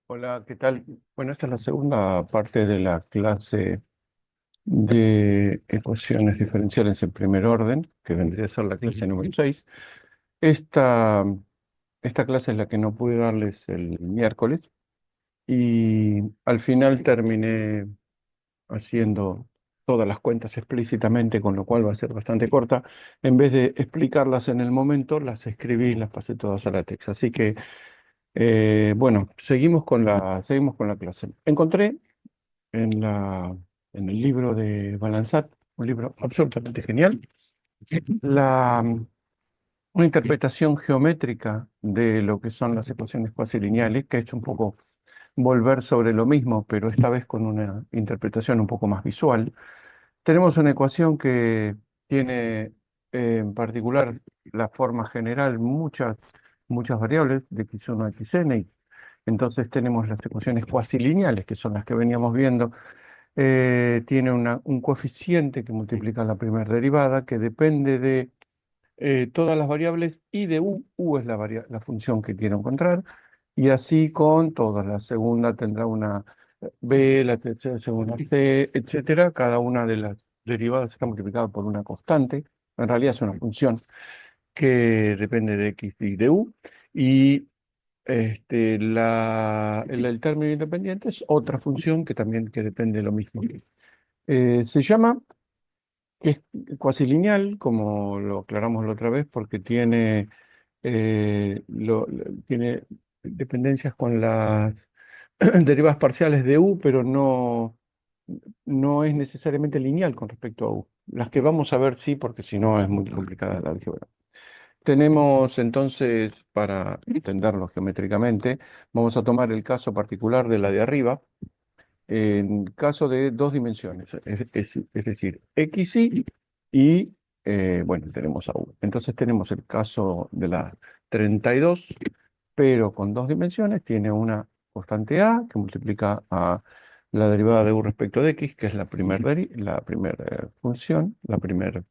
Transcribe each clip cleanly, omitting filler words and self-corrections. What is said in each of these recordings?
Hola, ¿qué tal? Bueno, esta es la segunda parte de la clase de ecuaciones diferenciales en primer orden, que vendría a ser la clase número 6. Esta, esta clase es la que no pude darles el miércoles y al final terminé haciendo todas las cuentas explícitamente, con lo cual va a ser bastante corta. En vez de explicarlas en el momento, las escribí y las pasé todas a la text. Así que, bueno, seguimos con la clase. Encontré en en el libro de Balanzat, un libro absolutamente genial, la, una interpretación geométrica de lo que son las ecuaciones cuasilineales, que es un poco volver sobre lo mismo, pero esta vez con una interpretación un poco más visual. Tenemos una ecuación que tiene en particular la forma general muchas variables de x1 a xn, y entonces tenemos las ecuaciones cuasilineales, que son las que veníamos viendo. Tiene un coeficiente que multiplica la primera derivada, que depende de todas las variables y de u. U es la función que quiero encontrar, y así con todas. La segunda tendrá una b, la tercera segunda c, etcétera. Cada una de las derivadas está multiplicada por una constante. En realidad es una función que depende de x y de u. Y el término independiente es otra función que también que depende de lo mismo. Se llama, es cuasilineal, como lo aclaramos la otra vez, porque tiene dependencias con las derivadas parciales de u, pero no es necesariamente lineal con respecto a u. Las que vamos a ver sí, porque si no es muy complicada la álgebra. Tenemos entonces, para entenderlo geométricamente, vamos a tomar el caso particular de la de arriba, en caso de dos dimensiones, es decir, x y, bueno, tenemos a u. Entonces tenemos el caso de la 32, pero con dos dimensiones, tiene una constante a que multiplica a la derivada de u respecto de x, que es la primera función, la primera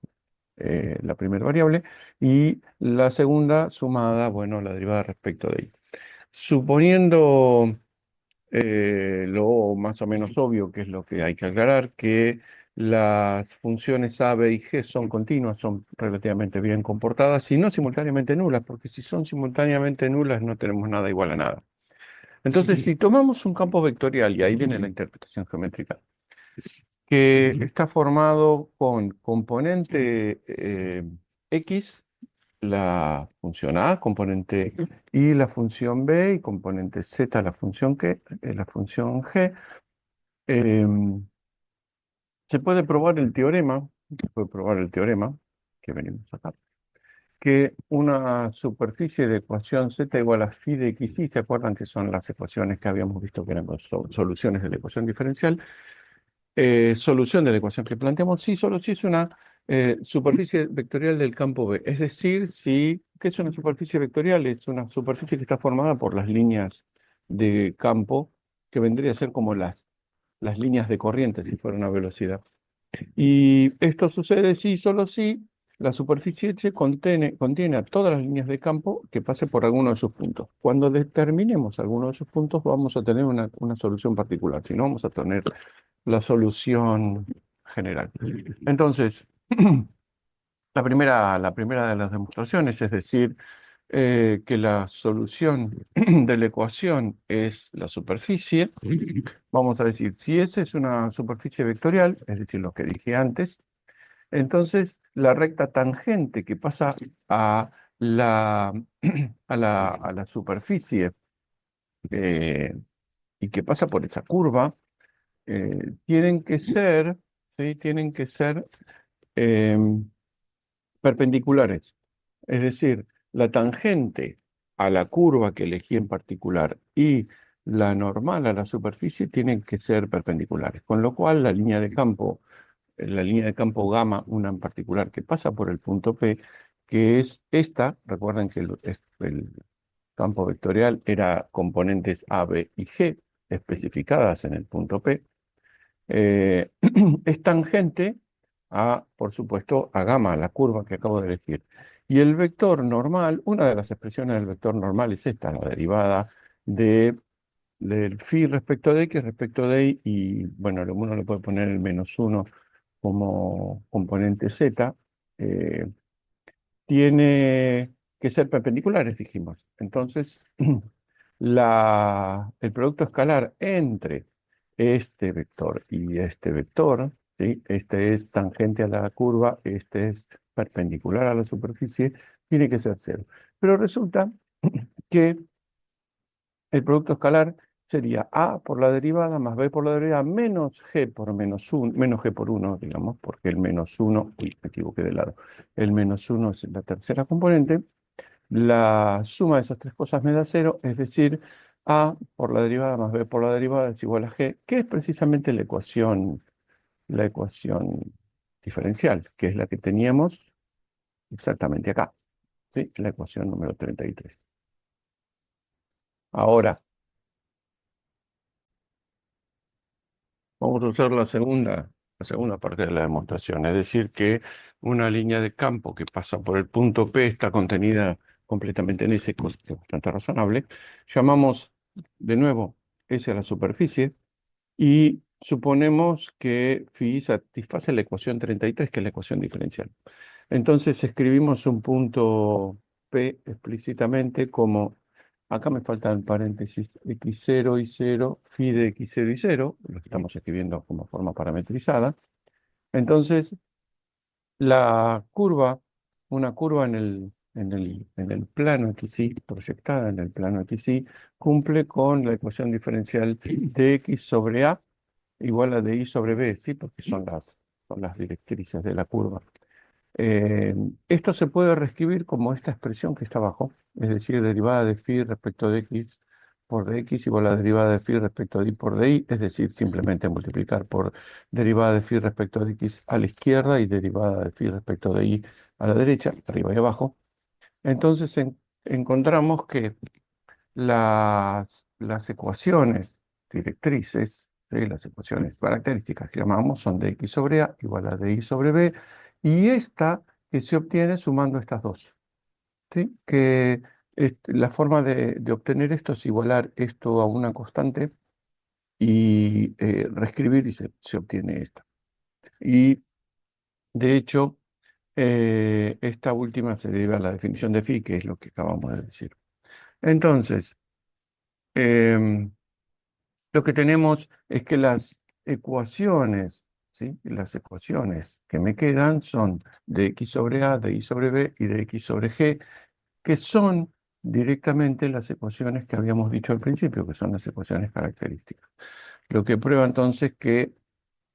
variable, y la segunda sumada, bueno, la derivada respecto de y. Suponiendo lo más o menos obvio, que es lo que hay que aclarar, que las funciones a, b y g son continuas, son relativamente bien comportadas y no simultáneamente nulas, porque si son simultáneamente nulas no tenemos nada igual a nada. Entonces, si tomamos un campo vectorial, y ahí viene la interpretación geométrica, que está formado con componente x, la función a, componente y la función b, y componente z, la función g. Em, Se puede probar el teorema, que venimos acá, que una superficie de ecuación z igual a phi de x y, ¿se acuerdan que son las ecuaciones que habíamos visto que eran soluciones de la ecuación diferencial? Solución de la ecuación que planteamos, sí, solo si es una superficie vectorial del campo B. Es decir, ¿qué es una superficie vectorial? Es una superficie que está formada por las líneas de campo, que vendría a ser como las líneas de corriente si fuera una velocidad. Y esto sucede si, solo si la superficie H contiene a todas las líneas de campo que pase por alguno de sus puntos. Cuando determinemos alguno de sus puntos, vamos a tener una solución particular, si no, vamos a tener la solución general. Entonces, la primera de las demostraciones, es decir, que la solución de la ecuación es la superficie. Vamos a decir, si esa es una superficie vectorial, es decir, lo que dije antes, entonces la recta tangente que pasa a la, a la superficie eh, y que pasa por esa curva, tienen que ser, ¿sí? Tienen que ser em, perpendiculares. Es decir, la tangente a la curva que elegí en particular y la normal a la superficie tienen que ser perpendiculares. Con lo cual, la línea de campo gamma, una en particular que pasa por el punto P, que es esta, recuerden que el campo vectorial era componentes A, B y G especificadas en el punto P, eh, es tangente a, por supuesto, a gamma, la curva que acabo de elegir. Y el vector normal, una de las expresiones del vector normal es esta, la derivada de del phi respecto de x respecto de y, y bueno, uno le puede poner el menos 1 como componente z, eh, tiene que ser perpendiculares, dijimos. Entonces, el producto escalar entre este vector y este vector, ¿sí? Este es tangente a la curva, este es perpendicular a la superficie, tiene que ser cero. Pero resulta que el producto escalar sería A por la derivada más B por la derivada menos G por -1, menos G por 1, digamos, porque el -1, uy, me equivoqué de lado, el -1 es la tercera componente. La suma de esas tres cosas me da cero, es decir, A por la derivada más B por la derivada es igual a G, que es precisamente la ecuación diferencial, que es la que teníamos exactamente acá, ¿sí? La ecuación número 33. Ahora, vamos a usar la segunda parte de la demostración, es decir, que una línea de campo que pasa por el punto P está contenida completamente en ese, cosa que es bastante razonable. Llamamos de nuevo S a la superficie y suponemos que phi satisface la ecuación 33, que es la ecuación diferencial. Entonces escribimos un punto P explícitamente como, acá me faltan paréntesis, x0 y 0, phi de x0 y 0, lo estamos escribiendo como forma parametrizada. Entonces, la curva, una curva en el plano XY, proyectada en el plano XY, cumple con la ecuación diferencial de x sobre a igual a de y sobre b, ¿sí? Porque son las directrices de la curva. Eh, Esto se puede reescribir como esta expresión que está abajo, es decir, derivada de phi respecto de x por dx igual a la derivada de phi respecto de y por dy, es decir, simplemente multiplicar por derivada de phi respecto de x a la izquierda y derivada de phi respecto de y a la derecha, arriba y abajo. Entonces encontramos que las ecuaciones directrices, ¿sí? Las ecuaciones características que llamamos son de x sobre a igual a de y sobre b, y esta que se obtiene sumando estas dos. ¿Sí? Que la forma de obtener esto es igualar esto a una constante y reescribir y se obtiene esta. Y de hecho, esta última se debe a la definición de phi, que es lo que acabamos de decir. Entonces, em, lo que tenemos es que las ecuaciones, ¿sí? Las ecuaciones que me quedan son de x sobre a, de y sobre b y de x sobre g, que son directamente las ecuaciones que habíamos dicho al principio, que son las ecuaciones características. Lo que prueba entonces que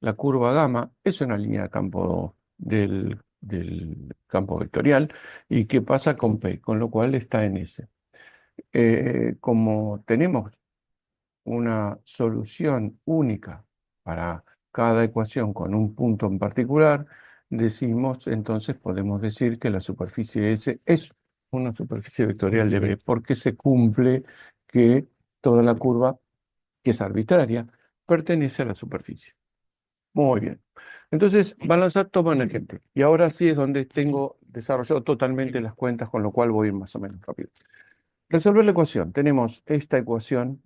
la curva gamma es una línea de campo del campo vectorial y que pasa con P, con lo cual está en S. Como tenemos una solución única para cada ecuación con un punto en particular, entonces podemos decir que la superficie S es una superficie vectorial de B porque se cumple que toda la curva, que es arbitraria, pertenece a la superficie. Muy bien. Entonces, Balanzat toma un ejemplo. Y ahora sí es donde tengo desarrollado totalmente las cuentas, con lo cual voy a ir más o menos rápido. Resolver la ecuación. Tenemos esta ecuación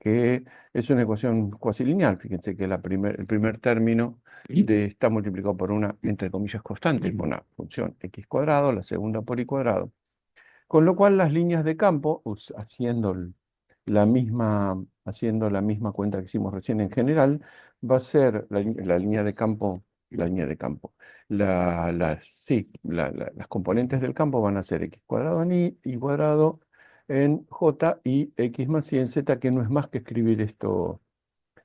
que es una ecuación cuasi lineal. Fíjense que el primer término está multiplicado por una, entre comillas, constante, por una función x cuadrado, la segunda por y cuadrado. Con lo cual las líneas de campo, haciendo la misma cuenta que hicimos recién en general, va a ser la línea de campo, sí, las componentes del campo van a ser x cuadrado en y cuadrado en j y x más y en z, que no es más que escribir esto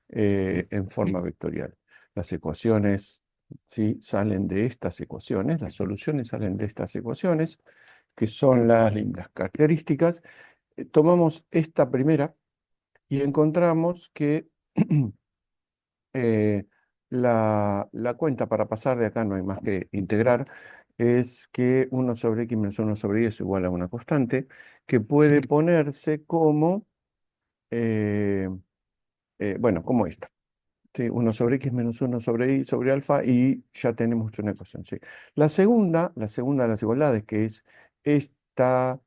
en forma vectorial. Las ecuaciones, ¿sí? Salen de estas ecuaciones, las soluciones salen de estas ecuaciones, que son las características. Tomamos esta primera y encontramos que eh, la cuenta para pasar de acá, no hay más que integrar, es que 1 sobre x menos 1 sobre y es igual a una constante que puede ponerse como, eh, bueno, como esta. Sí, 1 sobre x menos 1 sobre y sobre alfa y ya tenemos una ecuación. Sí. La segunda de las igualdades, que es esta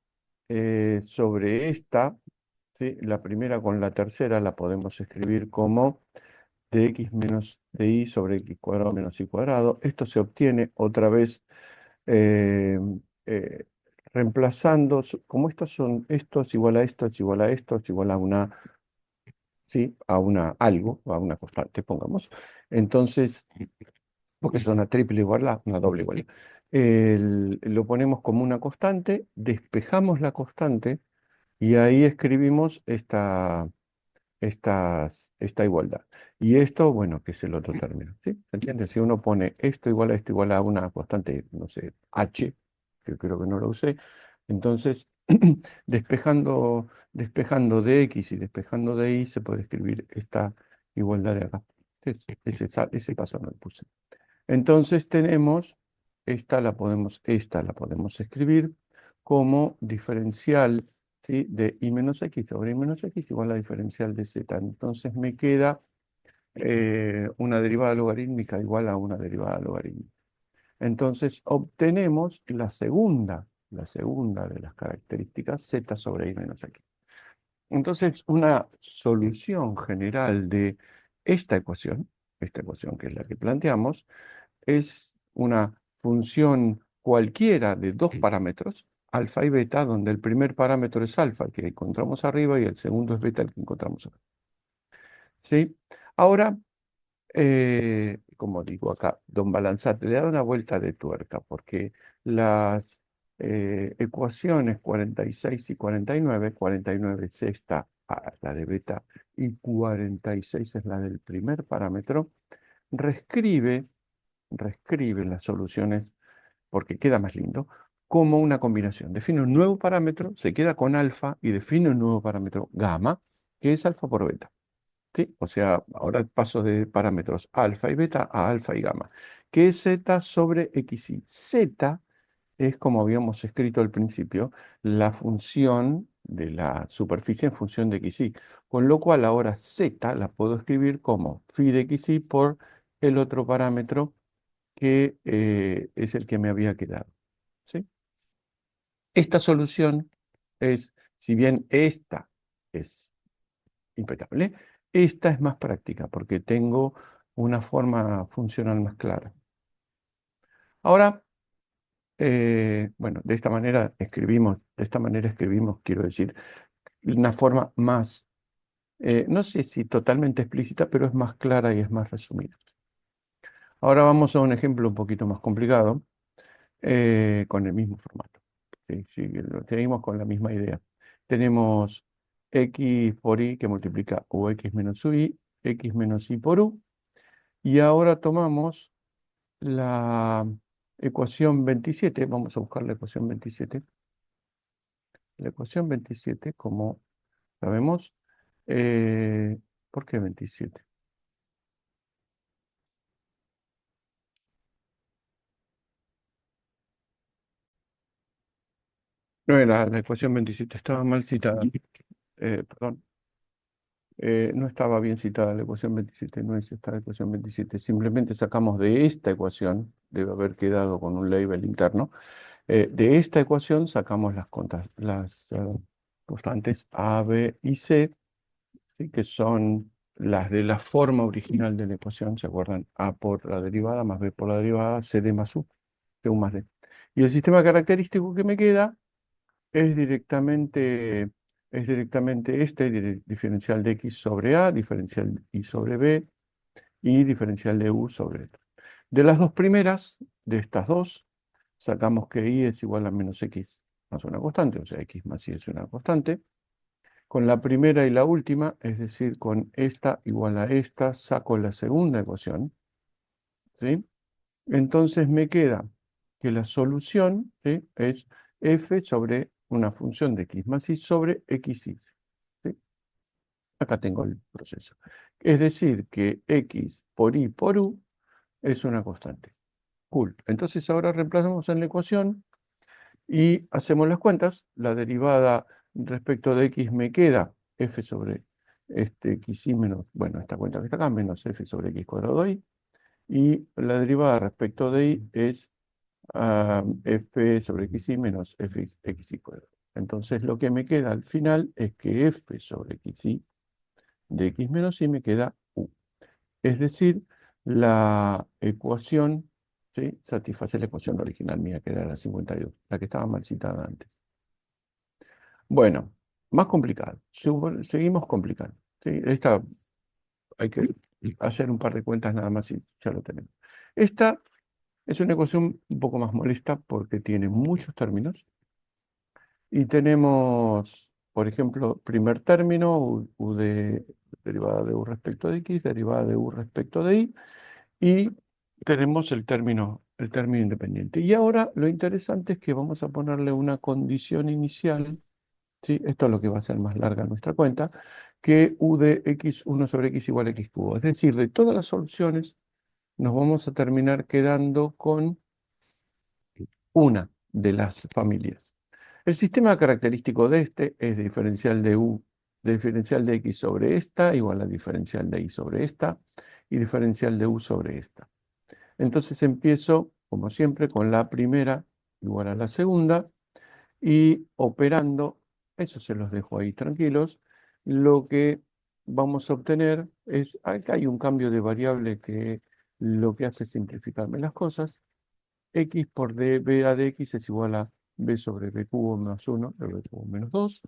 sobre esta, ¿sí? La primera con la tercera la podemos escribir como dx menos dy sobre x cuadrado menos y cuadrado. Esto se obtiene otra vez eh, eh, reemplazando, como estos son, esto es igual a esto, es igual a esto, es igual a una, ¿sí? A una algo, a una constante, pongamos. Entonces, porque es una triple igualdad, una doble igualdad. Lo ponemos como una constante, despejamos la constante y ahí escribimos esta igualdad. Y esto, bueno, que es el otro término, ¿sí? ¿Se entiende? Si uno pone esto igual a una constante, no sé, h, que creo que no lo usé, entonces, despejando de x y despejando de y, se puede escribir esta igualdad de acá. Ese paso no lo puse. Entonces tenemos, esta la podemos escribir como diferencial, ¿sí? De i menos x sobre i menos x igual a diferencial de z. Entonces me queda una derivada logarítmica igual a una derivada logarítmica. Entonces obtenemos la segunda de las características z sobre i menos x. Entonces una solución general de esta ecuación que es la que planteamos, es una función cualquiera de dos parámetros, alfa y beta, donde el primer parámetro es alfa, el que encontramos arriba, y el segundo es beta, el que encontramos acá. ¿Sí? Ahora, como digo acá, don Balanzate le da una vuelta de tuerca, porque las ecuaciones 46 y 49 es esta, la de beta, y 46 es la del primer parámetro, reescribe las soluciones, porque queda más lindo, como una combinación. Define un nuevo parámetro, se queda con alfa y define un nuevo parámetro gamma, que es alfa por beta. ¿Sí? O sea, ahora paso de parámetros alfa y beta a alfa y gamma, que es z sobre xy. Z es, como habíamos escrito al principio, la función de la superficie en función de xy, con lo cual ahora z la puedo escribir como phi de xy por el otro parámetro que es el que me había quedado. ¿Sí? Esta solución es, si bien esta es impecable, esta es más práctica porque tengo una forma funcional más clara. Ahora, bueno, de esta manera escribimos, quiero decir, una forma más, no sé si totalmente explícita, pero es más clara y es más resumida. Ahora vamos a un ejemplo un poquito más complicado, con el mismo formato. Sí, sí, seguimos con la misma idea. Tenemos x por y que multiplica ux menos y, x menos y por u, y ahora tomamos la ecuación 27, vamos a buscar la ecuación 27. La ecuación 27, como sabemos, ¿por qué 27? No era la ecuación 27, estaba mal citada. Perdón. No estaba bien citada la ecuación 27, no es esta la ecuación 27. Simplemente sacamos de esta ecuación, debe haber quedado con un label interno, de esta ecuación sacamos las constantes A, B y C, ¿sí? Que son las de la forma original de la ecuación, ¿se acuerdan? A por la derivada más B por la derivada, CD más U, C U más D. Y el sistema característico que me queda es directamente este, diferencial de x sobre a, diferencial de y sobre b y diferencial de u sobre e. De las dos primeras, de estas dos, sacamos que y es igual a menos x más una constante, o sea, x más y es una constante. Con la primera y la última, es decir, con esta igual a esta, saco la segunda ecuación, ¿sí? Entonces me queda que la solución, ¿sí? Es f sobre una función de x más y sobre xy. ¿Sí? Acá tengo el proceso. Es decir, que x por y por u es una constante. Cool. Entonces ahora reemplazamos en la ecuación y hacemos las cuentas. La derivada respecto de x me queda f sobre xy menos, bueno, esta cuenta que está acá, menos f sobre x cuadrado de y. Y la derivada respecto de y es f sobre xy menos fxy cuadrado. Entonces lo que me queda al final es que f sobre xy de x menos y me queda u. Es decir, la ecuación, ¿sí?, satisface la ecuación original mía, que era la 52, la que estaba mal citada antes. Bueno, más complicado. Seguimos complicando. ¿Sí? Esta hay que hacer un par de cuentas nada más y ya lo tenemos. Esta es una ecuación un poco más molesta porque tiene muchos términos y tenemos, por ejemplo, primer término, u de derivada de u respecto de x, derivada de u respecto de y, y tenemos el término independiente. Y ahora lo interesante es que vamos a ponerle una condición inicial, ¿sí? Esto es lo que va a ser más larga nuestra cuenta, que u de x1 sobre x igual a x cubo. Es decir, de todas las soluciones nos vamos a terminar quedando con una de las familias. El sistema característico de este es diferencial de u, diferencial de x sobre esta igual a diferencial de y sobre esta y diferencial de u sobre esta. Entonces empiezo, como siempre, con la primera igual a la segunda y operando, eso se los dejo ahí tranquilos, lo que vamos a obtener es, acá hay un cambio de variable que lo que hace es simplificarme las cosas. X por d, b a de x es igual a b sobre b cubo más 1, b cubo menos 2,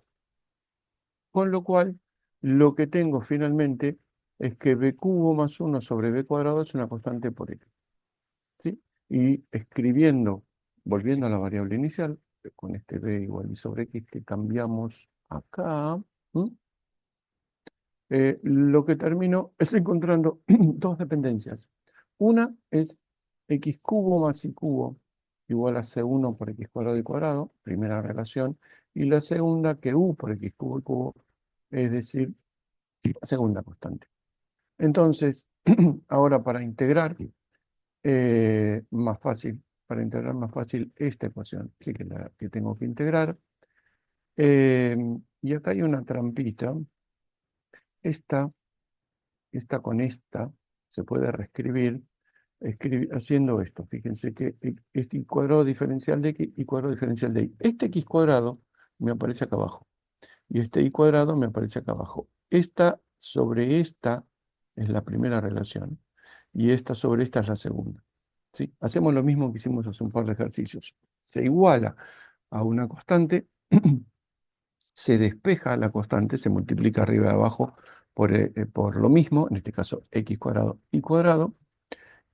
con lo cual lo que tengo finalmente es que b cubo más 1 sobre b cuadrado es una constante por x. ¿Sí? Y escribiendo, volviendo a la variable inicial, con este b igual y sobre x que cambiamos acá, ¿m? Lo que termino es encontrando dos dependencias. Una es x cubo más y cubo igual a c1 por x cuadrado y cuadrado, primera relación, y la segunda que u por x cubo y cubo, es decir, segunda constante. Entonces, ahora para integrar más fácil esta ecuación, sí que la que tengo que integrar. Eh, y acá hay una trampita. Esta, esta con esta se puede reescribir haciendo esto. Fíjense que este y cuadrado diferencial de x y cuadrado diferencial de y. Este x cuadrado me aparece acá abajo y este y cuadrado me aparece acá abajo. Esta sobre esta es la primera relación y esta sobre esta es la segunda. ¿Sí? Hacemos lo mismo que hicimos hace un par de ejercicios. Se iguala a una constante, se despeja la constante, se multiplica arriba y abajo por lo mismo, en este caso x cuadrado y cuadrado,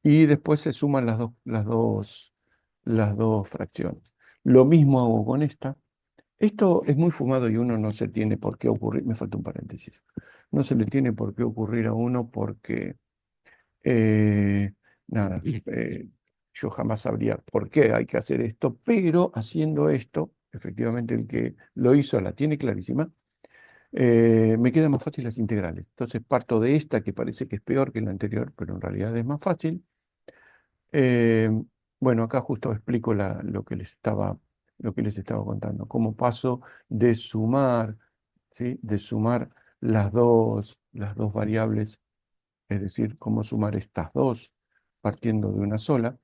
y después se suman las dos fracciones. Lo mismo hago con esta. Esto es muy fumado y uno no se tiene por qué ocurrir, me falta un paréntesis, no se le tiene por qué ocurrir a uno porque eh, nada, yo jamás sabría por qué hay que hacer esto, pero haciendo esto, efectivamente el que lo hizo la tiene clarísima, me quedan más fácil las integrales. Entonces parto de esta que parece que es peor que la anterior, pero en realidad es más fácil. Eh, bueno, acá justo explico lo que les estaba contando, cómo paso de sumar, ¿sí?, de sumar las dos variables, es decir, cómo sumar estas dos partiendo de una sola.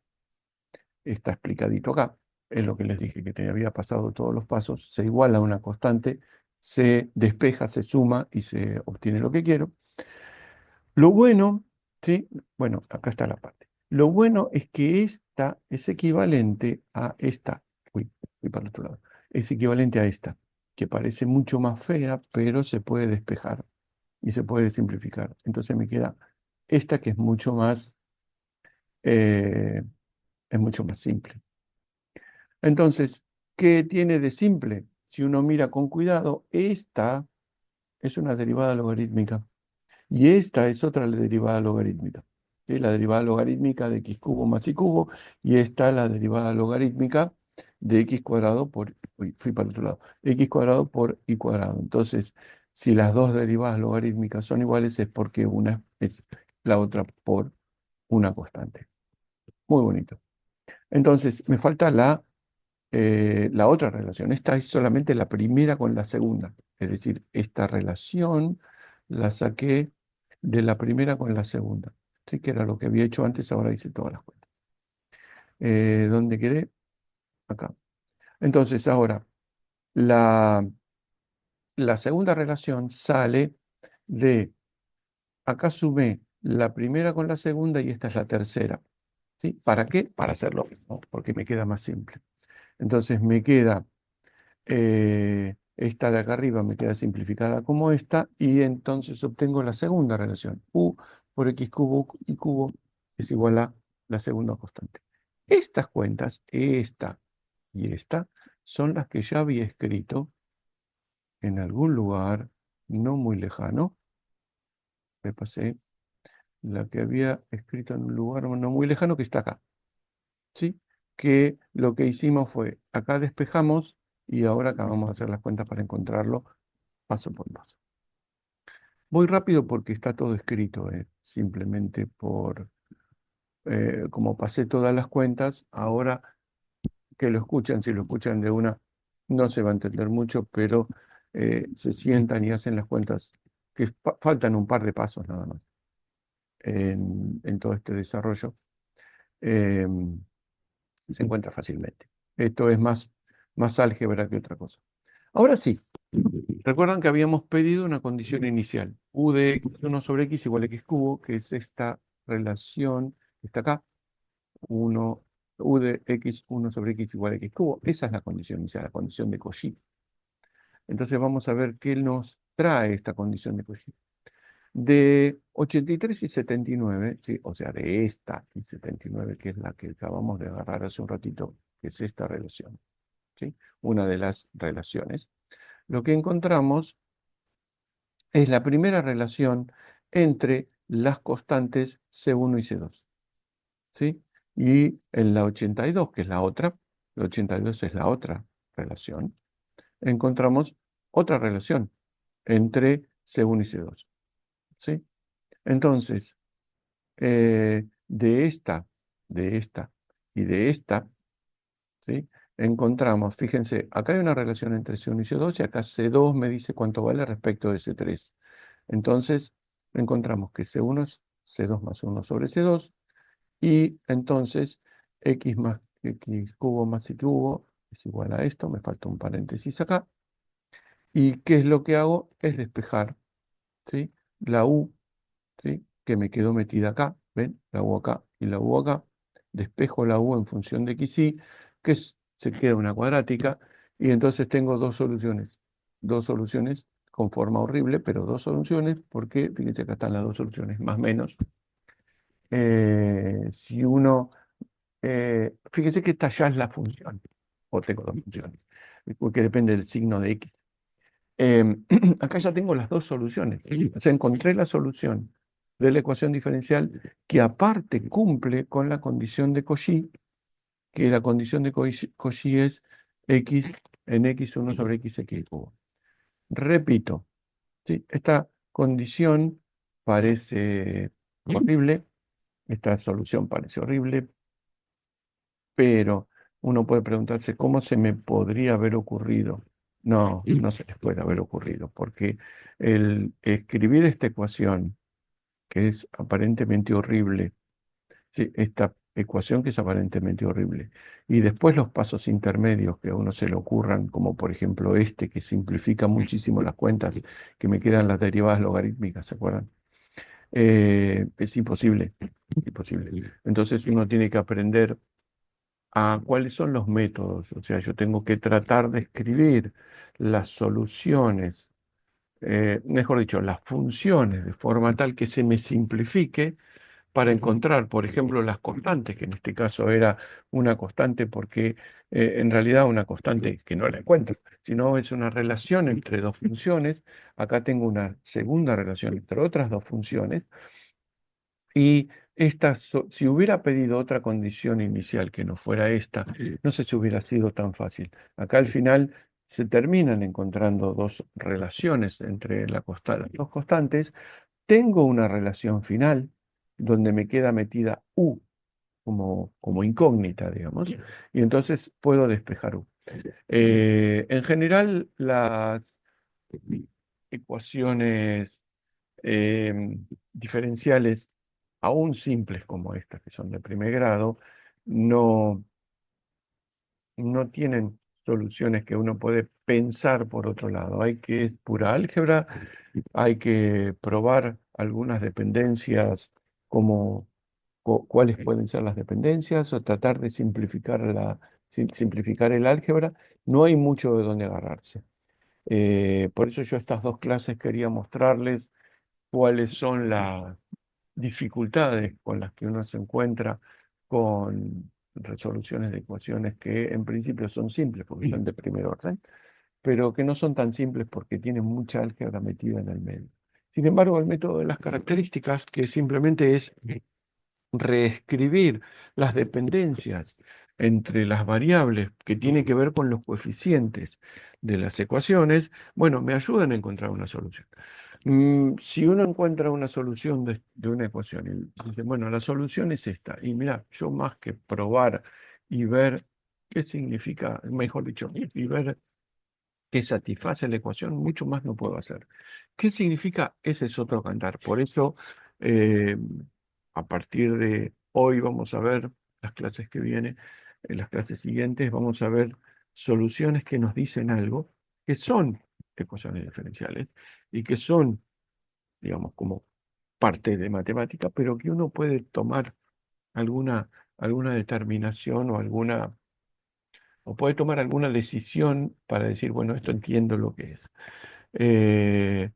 Está explicadito acá, es lo que les dije, que te había pasado todos los pasos, se iguala a una constante, se despeja, se suma y se obtiene lo que quiero. Lo bueno, ¿sí? Bueno, acá está la parte. Lo bueno es que esta es equivalente a esta. Uy, fui para el otro lado. Es equivalente a esta, que parece mucho más fea, pero se puede despejar y se puede simplificar. Entonces me queda esta que eh, es mucho más simple. Entonces, ¿qué tiene de simple? Si uno mira con cuidado, esta es una derivada logarítmica. Y esta es otra derivada logarítmica. ¿Sí? La derivada logarítmica de x cubo más y cubo. Y esta la derivada logarítmica de x cuadrado por... Uy, fui para el otro lado. X cuadrado por y cuadrado. Entonces, si las dos derivadas logarítmicas son iguales es porque una es la otra por una constante. Muy bonito. Entonces, me falta la otra relación. Esta es solamente la primera con la segunda. Es decir, esta relación la saqué de la primera con la segunda. Sí, que era lo que había hecho antes, ahora hice todas las cuentas. ¿Dónde quedé? Acá. Entonces, ahora, La, la segunda relación sale de, acá sumé la primera con la segunda y esta es la tercera. ¿Sí? ¿Para qué? Para hacerlo mismo, porque me queda más simple. Entonces me queda esta de acá arriba me queda simplificada como esta y entonces obtengo la segunda relación. U por x cubo y cubo es igual a la segunda constante. Estas cuentas, esta y esta, son las que ya había escrito en algún lugar no muy lejano. Me pasé la que había escrito en un lugar no muy lejano que está acá. ¿Sí? Que lo que hicimos fue, acá despejamos y ahora acá vamos a hacer las cuentas para encontrarlo paso por paso. Voy rápido porque está todo escrito, simplemente por, como pasé todas las cuentas, ahora que lo escuchan, si lo escuchan de una, no se va a entender mucho, pero se sientan y hacen las cuentas, que faltan un par de pasos nada más en todo este desarrollo, eh, se encuentra fácilmente. Esto es más álgebra que otra cosa. Ahora sí, recuerdan que habíamos pedido una condición inicial, u de x1 sobre x igual a x cubo, que es esta relación que está acá, 1, u de x1 sobre x igual a x cubo. Esa es la condición inicial, la condición de Cauchy. Entonces vamos a ver qué nos trae esta condición de Cauchy. De 83 y 79, ¿sí? O sea, de esta y 79, que es la que acabamos de agarrar hace un ratito, que es esta relación, ¿sí? Una de las relaciones. Lo que encontramos es la primera relación entre las constantes C1 y C2, ¿sí? Y en la 82, que es la otra, la 82 es la otra relación, encontramos otra relación entre C1 y C2, ¿sí? Entonces, de esta y de esta, ¿sí? Encontramos, fíjense, acá hay una relación entre C1 y C2 y acá C2 me dice cuánto vale respecto de C3. Entonces, encontramos que C1 es C2 más 1 sobre C2 y entonces x más x cubo más y cubo es igual a esto, me falta un paréntesis acá. ¿Y qué es lo que hago? Es despejar, ¿sí? La u, ¿sí? Que me quedó metida acá, ¿ven? La u acá y la u acá. Despejo la u en función de xy, se queda una cuadrática, y entonces tengo dos soluciones con forma horrible, pero dos soluciones, porque fíjense que acá están las dos soluciones, más o menos. Si uno, fíjense que esta ya es la función, o tengo dos funciones, porque depende del signo de x. Acá ya tengo las dos soluciones. O sea, encontré la solución de la ecuación diferencial que aparte cumple con la condición de Cauchy, que la condición de Cauchy es x en x1 sobre x cubo. Repito, ¿sí? Esta condición parece horrible, esta solución parece horrible, pero uno puede preguntarse cómo se me podría haber ocurrido. No, no se les puede haber ocurrido, porque el escribir esta ecuación, que es aparentemente horrible, sí, esta ecuación que es aparentemente horrible, y después los pasos intermedios que a uno se le ocurran, como por ejemplo este, que simplifica muchísimo las cuentas, que me quedan las derivadas logarítmicas, ¿se acuerdan? Es imposible, imposible. Entonces uno tiene que aprender a cuáles son los métodos. O sea, yo tengo que tratar de escribir las soluciones, mejor dicho, las funciones de forma tal que se me simplifique para encontrar, por ejemplo, las constantes, que en este caso era una constante porque en realidad una constante que no la encuentro, sino es una relación entre dos funciones. Acá tengo una segunda relación entre otras dos funciones y si hubiera pedido otra condición inicial que no fuera esta, no sé si hubiera sido tan fácil. Acá al final se terminan encontrando dos relaciones entre las dos constantes. Tengo una relación final donde me queda metida u como incógnita, digamos, y entonces puedo despejar u. En general, las ecuaciones diferenciales, aún simples como estas, que son de primer grado, no, no tienen soluciones que uno puede pensar por otro lado. Hay que es pura álgebra, hay que probar algunas dependencias como cuáles pueden ser las dependencias o tratar de simplificar el álgebra. No hay mucho de dónde agarrarse. Por eso yo estas dos clases quería mostrarles cuáles son las dificultades con las que uno se encuentra con resoluciones de ecuaciones que en principio son simples porque son de primer orden, pero que no son tan simples porque tienen mucha álgebra metida en el medio. Sin embargo, el método de las características, que simplemente es reescribir las dependencias entre las variables que tiene que ver con los coeficientes de las ecuaciones, bueno, me ayudan a encontrar una solución. Si uno encuentra una solución de una ecuación y dice, bueno, la solución es esta, y mira, yo más que probar y ver qué significa, mejor dicho, y ver que satisface la ecuación, mucho más no puedo hacer. ¿Qué significa? Ese es otro cantar. Por eso, eh, a partir de hoy vamos a ver las clases que vienen, en las clases siguientes vamos a ver soluciones que nos dicen algo, que son ecuaciones diferenciales y que son, digamos, como parte de matemática, pero que uno puede tomar alguna, alguna determinación o puede tomar alguna decisión para decir, bueno, esto entiendo lo que es.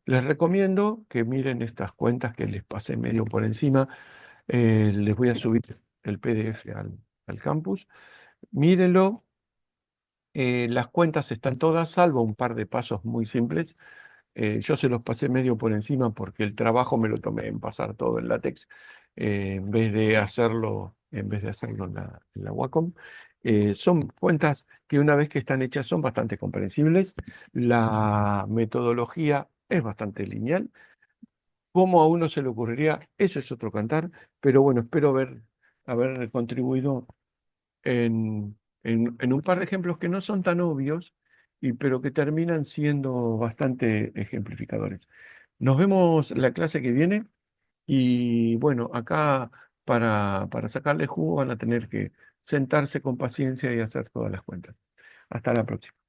Les recomiendo que miren estas cuentas que les pasé medio por encima. Les voy a subir el PDF al campus. Mírenlo. Las cuentas están todas, salvo un par de pasos muy simples. Yo se los pasé medio por encima porque el trabajo me lo tomé en pasar todo en LaTeX, en vez de hacerlo en la Wacom. Son cuentas que una vez que están hechas son bastante comprensibles. La metodología es bastante lineal. ¿Cómo a uno se le ocurriría? Eso es otro cantar, pero bueno, espero haber contribuido en un par de ejemplos que no son tan obvios, pero que terminan siendo bastante ejemplificadores. Nos vemos la clase que viene y bueno, acá para sacarle jugo van a tener que sentarse con paciencia y hacer todas las cuentas. Hasta la próxima.